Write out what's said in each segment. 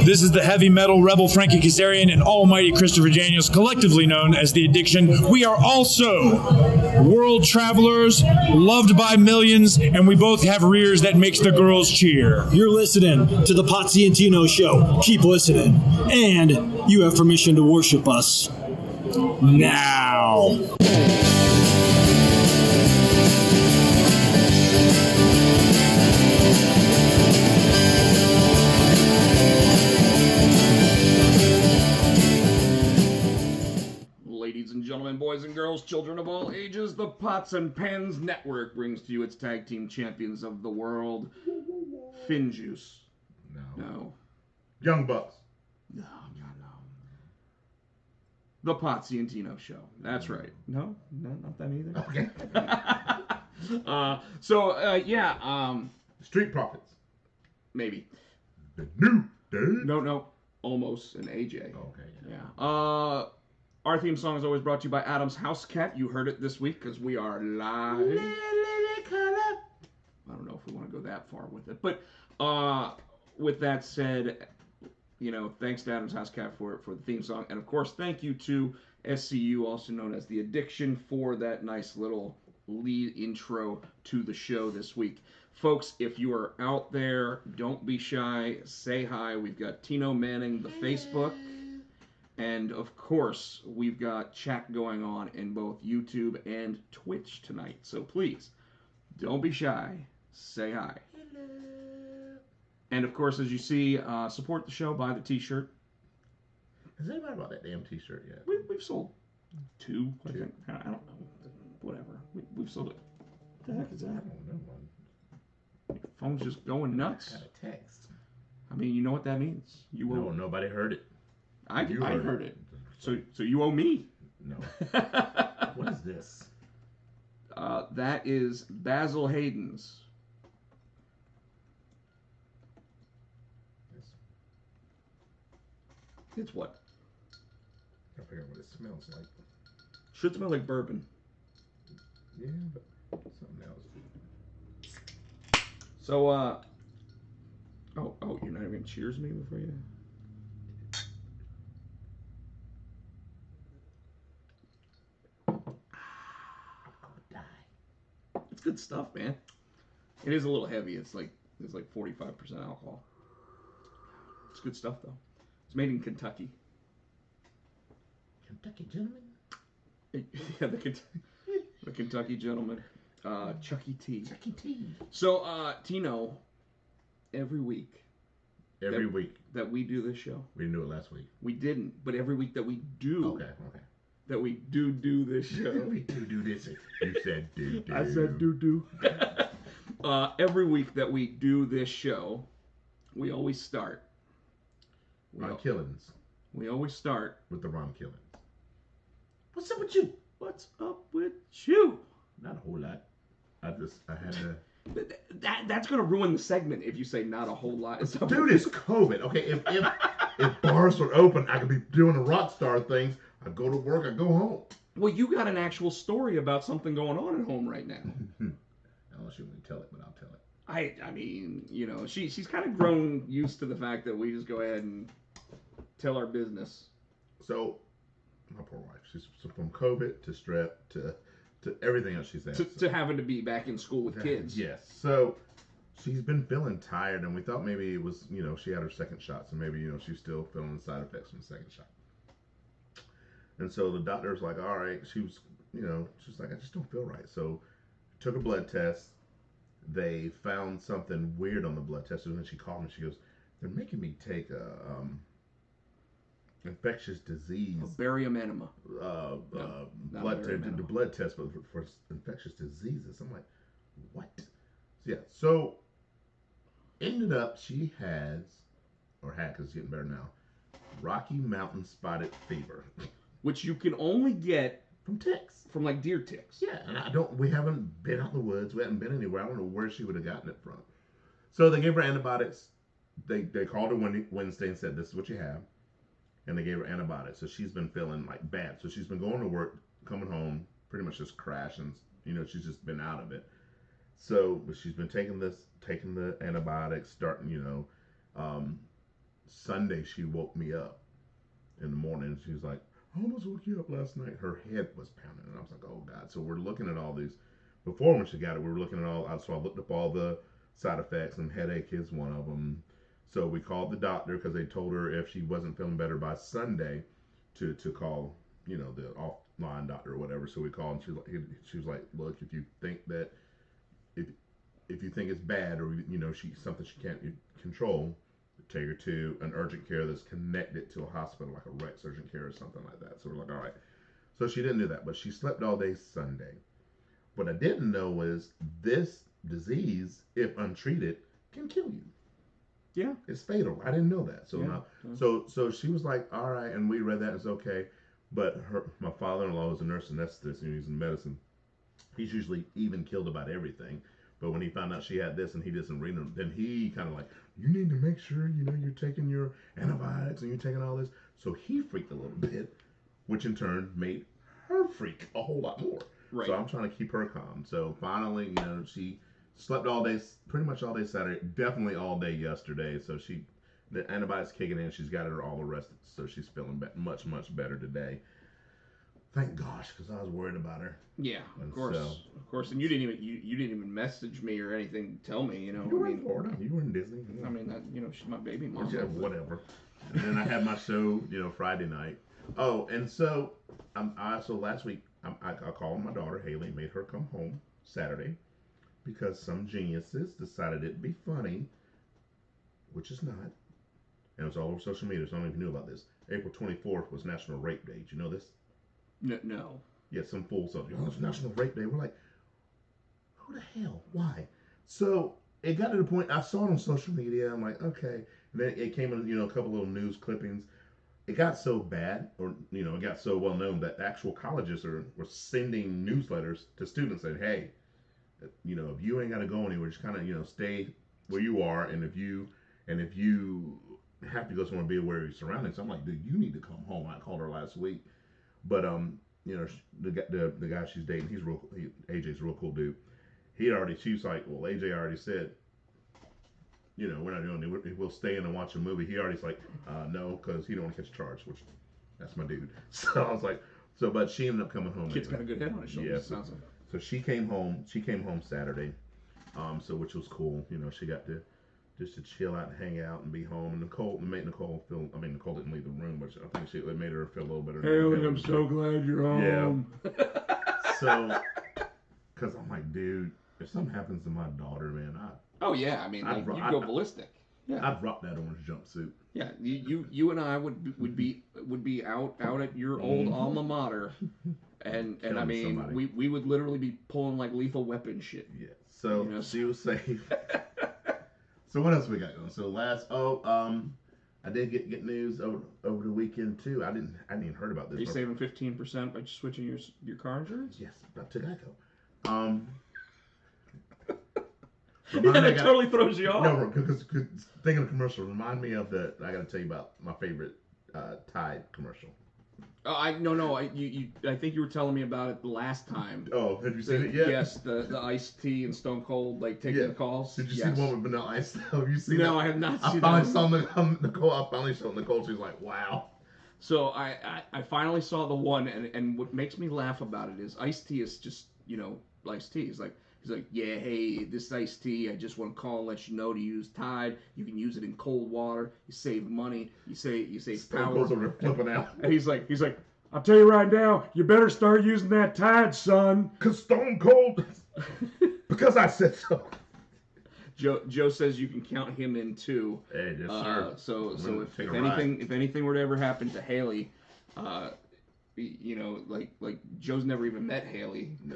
This is the heavy metal rebel Frankie Kazarian and almighty Christopher Daniels, collectively known as The Addiction. We are also world travelers, loved by millions, and we both have rears that makes the girls cheer. You're listening to the Potsy and Tino show. Keep listening. And you have permission to worship us now. Ladies and gentlemen, boys and girls, children of all ages, the Pots and Pans Network brings to you its tag team champions of the world, Finjuice. No. Young Bucks. No. The Potsy and Tino show. That's right. No, not that either. Okay. Street Profits. Maybe. The New Day. No. Almost an AJ. Okay. Yeah. Our theme song is always brought to you by Adam's House Cat. You heard it this week because we are live. I don't know if we want to go that far with it. But with that said, thanks to Adam's House Cat for the theme song. And, of course, thank you to SCU, also known as The Addiction, for that nice little lead intro to the show this week. Folks, if you are out there, don't be shy. Say hi. We've got Tino manning the Facebook. And, of course, we've got chat going on in both YouTube and Twitch tonight. So, please, don't be shy. Say hi. Hello. And, of course, as you see, support the show, buy the t-shirt. Has anybody bought that damn t-shirt yet? We've sold two, I think. I don't know. Whatever. We've sold it. What the heck is that? I don't know. Your phone's just going nuts. I got a text. I mean, you know what that means. No, nobody heard it. I heard it. So you owe me. No. What is this? That is Basil Hayden's. Yes. It's what? I forget what it smells like. Should smell like bourbon. Yeah, but something else. So, oh, you're not even gonna cheers me before you? It's good stuff, man. It is a little heavy. It's like 45% alcohol. It's good stuff, though. It's made in Kentucky. Kentucky gentleman? Yeah, the Kentucky gentleman. Chucky T. Chucky T. So, Tino, every week. Every week. That we do this show. We didn't do it last week. We didn't, but every week that we do. Okay. That we do this show. We do this. You said do. I said do. Every week that we do this show, we always start. Ron Killings. We always start with the Ron Killings. What's up with you? What's up with you? Not a whole lot. I had to. That's gonna ruin the segment if you say not a whole lot. Dude, it's COVID. Okay, if bars were open, I could be doing the rock star things. I go to work, I go home. Well, you got an actual story about something going on at home right now. Unless you want to tell it, but I'll tell it. I mean, she's kind of grown used to the fact that we just go ahead and tell our business. So, my poor wife, she's from COVID to strep to everything else she's had. To having to be back in school with kids. Yes. So, she's been feeling tired, and we thought maybe it was, she had her second shot, so maybe, she's still feeling the side effects from the second shot. And so the doctor was like, all right, she was like, I just don't feel right. So took a blood test. They found something weird on the blood test. And then she called me. She goes, they're making me take a infectious disease. A barium enema. The blood test for infectious diseases. I'm like, what? So ended up she had, because it's getting better now, Rocky Mountain Spotted Fever. Which you can only get from ticks. From like deer ticks. Yeah, and we haven't been out in the woods. We haven't been anywhere. I don't know where she would have gotten it from. So they gave her antibiotics. They called her Wednesday and said, this is what you have. And they gave her antibiotics. So she's been feeling like bad. So she's been going to work, coming home, pretty much just crashing. She's just been out of it. So she's been taking the antibiotics, starting, Sunday she woke me up in the morning. She's like, I almost woke you up last night. Her head was pounding, and I was like, oh God. So we're looking at all these. Before when she got it, we were looking at all. So I looked up all the side effects, and headache is one of them. So we called the doctor because they told her if she wasn't feeling better by Sunday, to call, you know, the offline doctor or whatever. So we called, and she was like, look, if you think that if you think it's bad, or you know something she can't control, take her to an urgent care that's connected to a hospital, like a Rex urgent care or something like that. So we're like, all right. So she didn't do that, but she slept all day Sunday. What I didn't know was this disease, if untreated, can kill you. Yeah, it's fatal. I didn't know that. So so she was like, all right, and we read that, it's okay. But my father-in-law was a nurse anesthetist, and he's in medicine. He's usually even killed about everything. But when he found out she had this and he doesn't read them, then he kind of like, you need to make sure, you know, you're taking your antibiotics and you're taking all this. So he freaked a little bit, which in turn made her freak a whole lot more. Right. So I'm trying to keep her calm. So finally, you know, she slept all day, pretty much all day Saturday, definitely all day yesterday. So the antibiotics kicking in, she's got her all arrested. So she's feeling much, much better today. Thank gosh, because I was worried about her. Yeah, of course. And you didn't even message me or anything to tell me, you know. You were in Florida. You were in Disney. I mean, you know, she's my baby mom. Yeah, whatever. And then I had my show, you know, Friday night. Oh, and so last week I called my daughter Haley, made her come home Saturday because some geniuses decided it'd be funny, which is not. And it was all over social media, so I don't even know about this. April 24th was National Rape Day. Did you know this? No. Yeah, some fool said, oh, it's National Rape Day. We're like, who the hell? Why? So it got to the point, I saw it on social media. I'm like, okay. And then it came in, you know, a couple little news clippings. It got so bad, or, you know, it got so well known that actual colleges were sending newsletters to students saying, hey, you know, if you ain't got to go anywhere, just kind of, you know, stay where you are. And if you have to go somewhere, be aware of your surroundings. I'm like, dude, you need to come home. I called her last week. But you know, the guy she's dating, AJ's a real cool dude. She was like, well, AJ already said, you know, we're not doing it. We'll stay in and watch a movie. He already's like, no, because he don't want to catch a charge, which that's my dude. So I was like, but she ended up coming home. Kid's got a good head on his shoulders. Yeah, so she came home. She came home Saturday, so which was cool. You know, she got to just to chill out and hang out and be home. And Nicole feel. I mean, Nicole didn't leave the room, but I think it made her feel a little better. Haley, I'm so glad you're home. Yeah. So, because I'm like, dude, if something happens to my daughter, man, oh yeah, I mean, like, you'd go ballistic. Yeah. I'd drop that orange jumpsuit. Yeah, you and I would be out at your old alma mater, and I mean, we would literally be pulling like Lethal Weapon shit. Yeah. So you know? She was safe. So what else we got going? So I did get news over the weekend too. I didn't even heard about this. Are you saving 15% by switching your car insurance? Yes, but to Geico. Yeah, that totally throws you off. No, because thinking of commercial, remind me of I got to tell you about my favorite Tide commercial. I think you were telling me about it the last time. Oh, have you seen it yet? Yes, the iced tea and Stone Cold taking the calls. Did you see the one with Vanilla Ice? Have you seen that? No, I have not seen that. I finally showed Nicole. She's like, wow. So I finally saw the one, and what makes me laugh about it is iced tea is just, you know, iced tea. He's like, yeah, hey, this iced tea, I just want to call and let you know to use Tide. You can use it in cold water. You save money. You save power. Cold's over flipping out. And he's like, I'll tell you right now, you better start using that Tide, son. Cause Stone Cold. Because I said so. Joe says you can count him in too. Hey, yes, sir. So if anything were to ever happen to Haley, you know, like Joe's never even met Haley. No.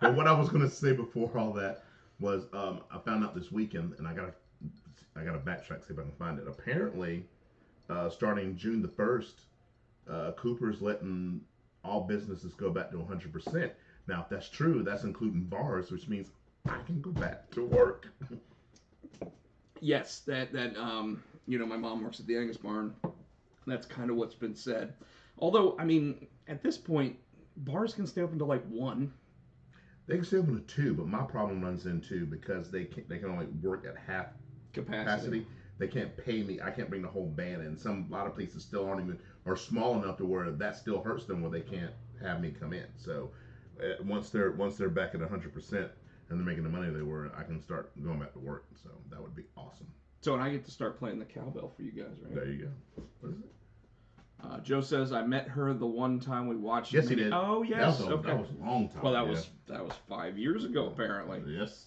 But what I was going to say before all that was I found out this weekend, and I gotta backtrack, see if I can find it. Apparently, starting June the 1st, Cooper's letting all businesses go back to 100%. Now, if that's true, that's including bars, which means I can go back to work. Yes, that you know, my mom works at the Angus Barn. That's kind of what's been said. Although, I mean, at this point, bars can stay open to like 1. They can stay open to 2, but my problem runs into because they can only work at half capacity. they can't pay me. I can't bring the whole band in. A lot of places still aren't even are small enough to where that still hurts them where they can't have me come in. So once they're back at 100% and they're making the money they were, I can start going back to work. So that would be awesome. So, and I get to start playing the cowbell for you guys, right? There you go. What is it? Joe says I met her the one time we watched. Yes, he did. Oh, yes. That was a long time. Well, that was 5 years ago, apparently. Yes.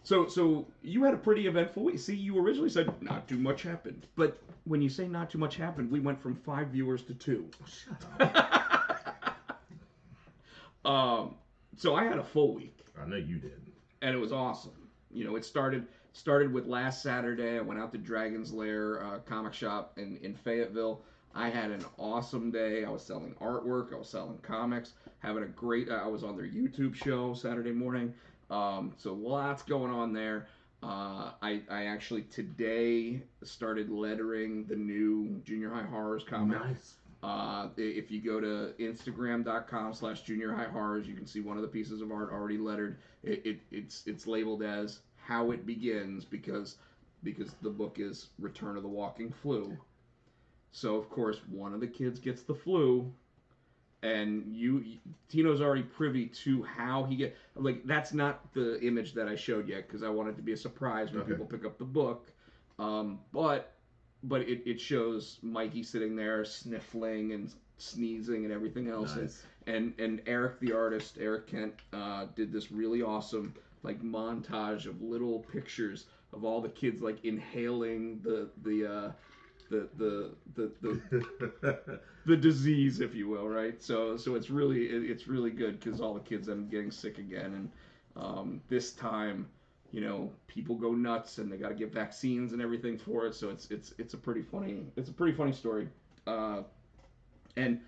So you had a pretty eventful week. See, you originally said not too much happened, but when you say not too much happened, we went from 5 viewers to 2. Shut up. So I had a full week. I know you did. And it was awesome. You know, it started with last Saturday. I went out to Dragon's Lair comic shop in Fayetteville. I had an awesome day. I was selling artwork. I was selling comics. Having a great. I was on their YouTube show Saturday morning. So lots going on there. I actually today started lettering the new Junior High Horrors comic. Nice. If you go to Instagram.com/Junior High Horrors, you can see one of the pieces of art already lettered. It's labeled as How It Begins because the book is Return of the Walking Flu. So of course one of the kids gets the flu, and Tino's already privy to how he get. Like, that's not the image that I showed yet because I want it to be a surprise when people pick up the book. But it shows Mikey sitting there sniffling and sneezing and everything else. Nice. And Eric, the artist, Eric Kent, did this really awesome like montage of little pictures of all the kids like inhaling the disease, if you will, right? So it's really good because all the kids end up getting sick again, and this time, you know, people go nuts and they got to get vaccines and everything for it. So it's a pretty funny story, and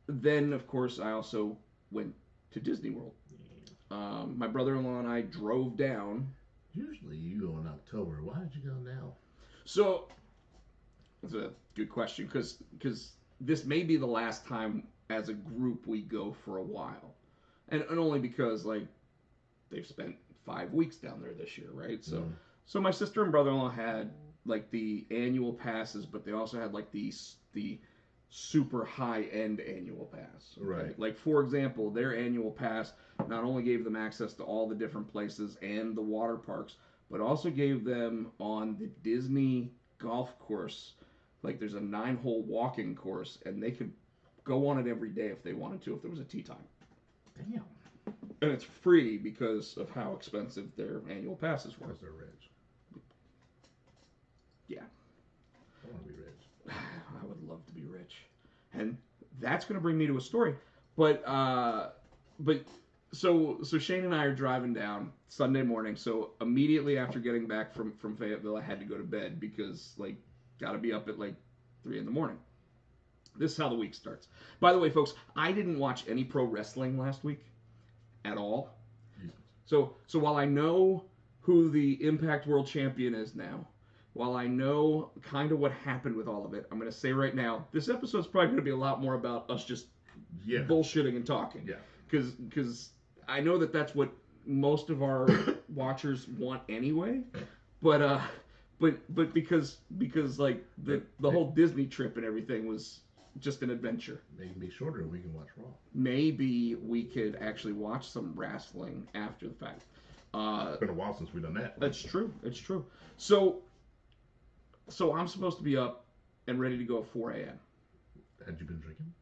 then of course I also went to Disney World. My brother-in-law and I drove down. Usually you go in October. Why did you go now? So that's a good question because this may be the last time as a group we go for a while, and only because like they've spent 5 weeks down there this year, right? So my sister and brother-in-law had like the annual passes, but they also had like the super high-end annual pass. Okay? Right. Like, for example, their annual pass not only gave them access to all the different places and the water parks, but also gave them on the Disney golf course, like there's a 9-hole walking course, and they could go on it every day if they wanted to, if there was a tee time. Damn. And it's free because of how expensive their annual passes were. Because they're rich. Yeah. I want to be rich. I would love to be rich. And that's going to bring me to a story. But so Shane and I are driving down Sunday morning. So immediately after getting back from Fayetteville, I had to go to bed because, like, got to be up at, like, 3 in the morning. This is how the week starts. By the way, folks, I didn't watch any pro wrestling last week at all. So while I know who the Impact World Champion is now, while I know kind of what happened with all of it, I'm going to say right now, this episode's probably going to be a lot more about us just bullshitting and talking. Yeah. Because I know that that's what most of our watchers want anyway. But because like the whole Disney trip and everything was just an adventure. Maybe shorter and we can watch Raw. Maybe we could actually watch some wrestling after the fact. It's been a while since we've done that. It's true. It's true. So I'm supposed to be up and ready to go at 4 a.m. Had you been drinking?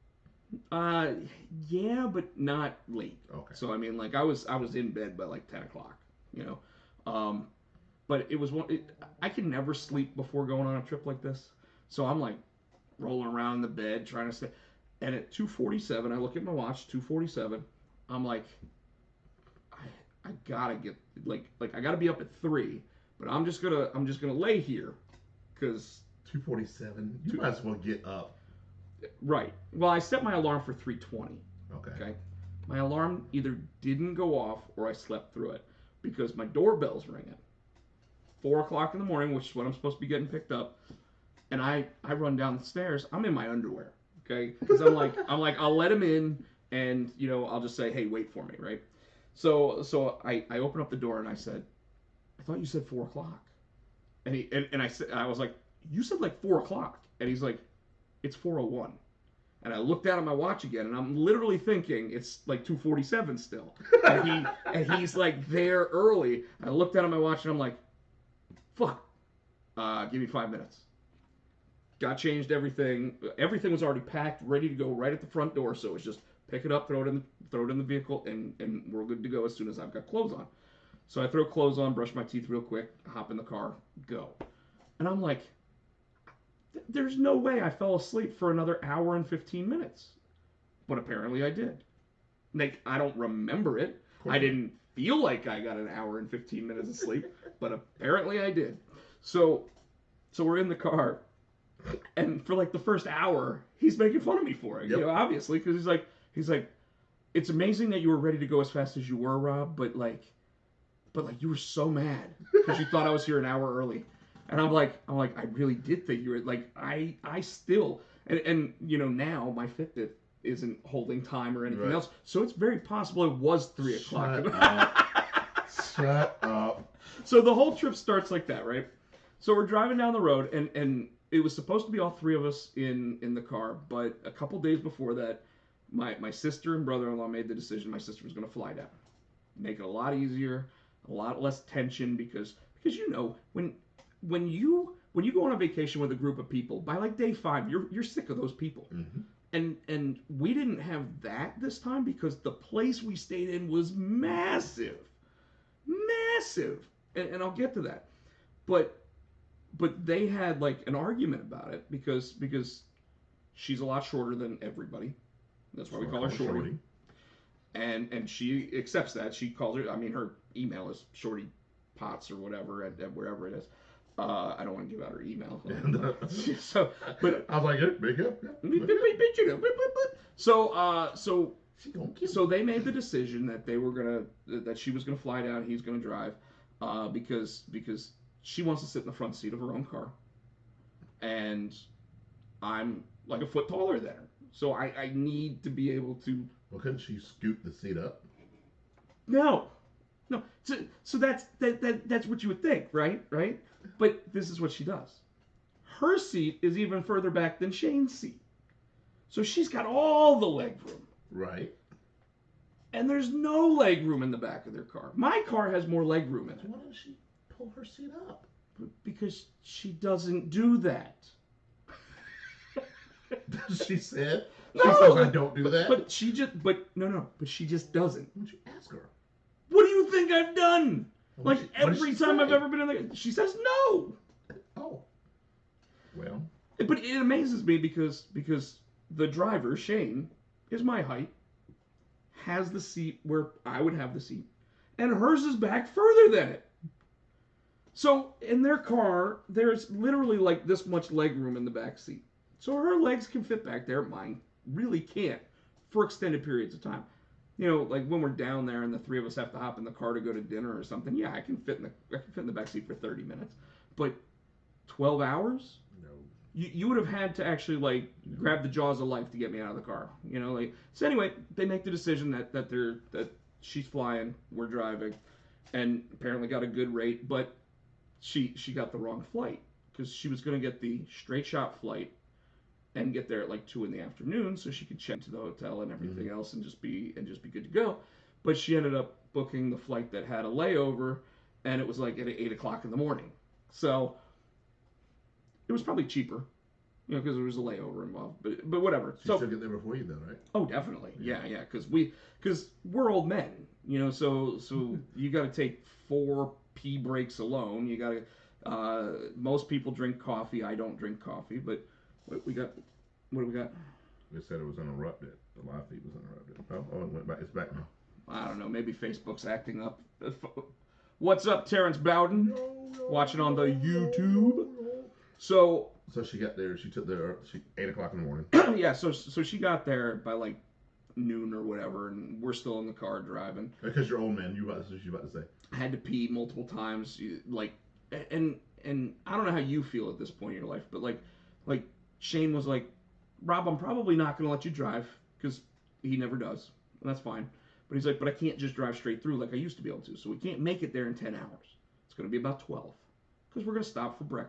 Yeah, but not late. Okay. So I mean, like I was in bed by like 10 o'clock, you know. But it was I can never sleep before going on a trip like this. So I'm like rolling around in the bed trying to stay. And at 2:47, I look at my watch. 2:47. I'm like, I gotta get like I gotta be up at 3. But I'm just gonna lay here, because 2:47. You might as well get up. Right. Well, I set my alarm for 3:20. Okay. My alarm either didn't go off or I slept through it because my doorbell's ringing. 4 o'clock in the morning, which is when I'm supposed to be getting picked up, and I run down the stairs. I'm in my underwear, okay? Because I'm like I'll let him in, and you know I'll just say, hey, wait for me, right? So I open up the door and I said, I thought you said 4 o'clock. And I was like, you said like 4 o'clock. And he's like, it's 4:01. And I looked down at my watch again, and I'm literally thinking it's like 2:47 still. And he's like there early. I looked down at my watch, and I'm like, fuck. Give me 5 minutes. Got changed everything. Everything was already packed, ready to go right at the front door. So it was just pick it up, throw it in the vehicle, and we're good to go as soon as I've got clothes on. So I throw clothes on, brush my teeth real quick, hop in the car, go. And I'm like, there's no way I fell asleep for another hour and 15 minutes. But apparently I did. Like, I don't remember it. I didn't feel like I got an hour and 15 minutes of sleep, but apparently I did. So we're in the car, and for like the first hour, he's making fun of me for it. Yep. You know, obviously, because he's like, it's amazing that you were ready to go as fast as you were, Rob, but you were so mad because you thought I was here an hour early. And I'm like, I really did think you were, like, I still, and you know, now my Fitbit isn't holding time or anything else, so it's very possible it was 3 o'clock. Shut up. So the whole trip starts like that, right? So we're driving down the road, and it was supposed to be all three of us in the car, but a couple days before that, my sister and brother-in-law made the decision my sister was going to fly down. Make it a lot easier, a lot less tension, because you know, when you go on a vacation with a group of people, by like day 5, you're sick of those people. Mm-hmm. And we didn't have that this time because the place we stayed in was massive. And I'll get to that. But they had like an argument about it because she's a lot shorter than everybody. That's why we call her Shorty. And she accepts that. She calls her, I mean, her email is Shorty Potts or whatever at wherever it is. I don't want to give out her email. So, but I was like, make up. So they made the decision that that she was gonna fly down, he's gonna drive, because she wants to sit in the front seat of her own car, and I'm like a foot taller than her, so I need to be able to. Well, couldn't she scoot the seat up? No. So that's what you would think, right? But this is what she does. Her seat is even further back than Shane's seat. So she's got all the leg room. Right. And there's no leg room in the back of their car. My car has more leg room in it. Why doesn't she pull her seat up? Because she doesn't do that. She said? No, she says I don't do that? But she just doesn't. Why don't you ask her? What do you think I've done? Like every time I've ever been in the, she says no. Oh. Well. But it amazes me because the driver, Shane, is my height, has the seat where I would have the seat, and hers is back further than it. So in their car, there's literally like this much leg room in the back seat. So her legs can fit back there. Mine really can't for extended periods of time. You know, like when we're down there and the three of us have to hop in the car to go to dinner or something. Yeah, I can fit in the back seat for 30 minutes, but 12 hours? No. You would have had to actually like grab the jaws of life to get me out of the car. You know, like so. Anyway, they make the decision that she's flying, we're driving, and apparently got a good rate, but she got the wrong flight because she was going to get the straight shot flight and get there at like 2 p.m. so she could check into the hotel and everything else and just be good to go. But she ended up booking the flight that had a layover, and it was like at 8 o'clock in the morning. So it was probably cheaper, you know, because there was a layover involved. But whatever. So she'll get there before you though, right? Oh, definitely. Yeah. Because we're old men, you know. So you got to take 4 pee breaks alone. You got to. Most people drink coffee. I don't drink coffee, but. What do we got? They said it was uninterrupted. The live feed was interrupted. Oh, it went back. It's back now. I don't know. Maybe Facebook's acting up. What's up, Terrence Bowden? Watching on the YouTube. So she got there. She took 8 o'clock in the morning. Yeah. So she got there by like noon or whatever, and we're still in the car driving. Because you're old man. That's what you about to say. I had to pee multiple times. Like, and I don't know how you feel at this point in your life, but like. Shane was like, Rob, I'm probably not going to let you drive because he never does. And that's fine. But he's like, but I can't just drive straight through like I used to be able to. So we can't make it there in 10 hours. It's It's going to be about 12 because we're going to stop for breakfast.